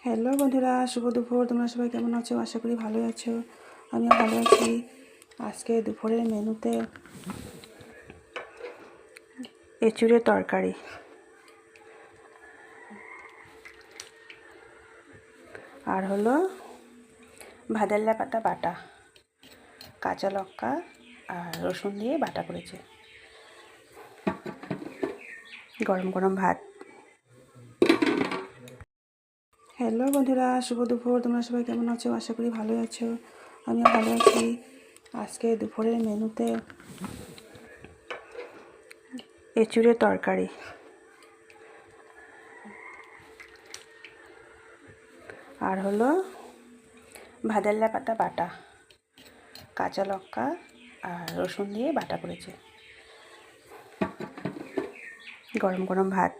Hello বন্ধুরা, শুভ দুপুর। তোমরা সবাই কেমন আছো? আশা করি ভালোই আছো। আমিও ভালো আছি। আজকে দুপুরের মেনুতে এঁচুড়ের তরকারি আর হলো ভাদেল্লা পাতা বাটা, কাঁচা লঙ্কা আর রসুন দিয়ে বাটা করেছে, গরম গরম ভাত। হ্যালো বন্ধুরা, শুভ দুপুর। তোমরা সবাই কেমন আছো? আশা করি ভালোই আছো। আমিও ভালো আছি। আজকে দুপুরের মেনুতে এঁচুড়ের তরকারি আর হলো ভাদেল্লা পাতা বাটা, কাঁচা লঙ্কা আর রসুন দিয়ে বাটা করেছে, গরম গরম ভাত।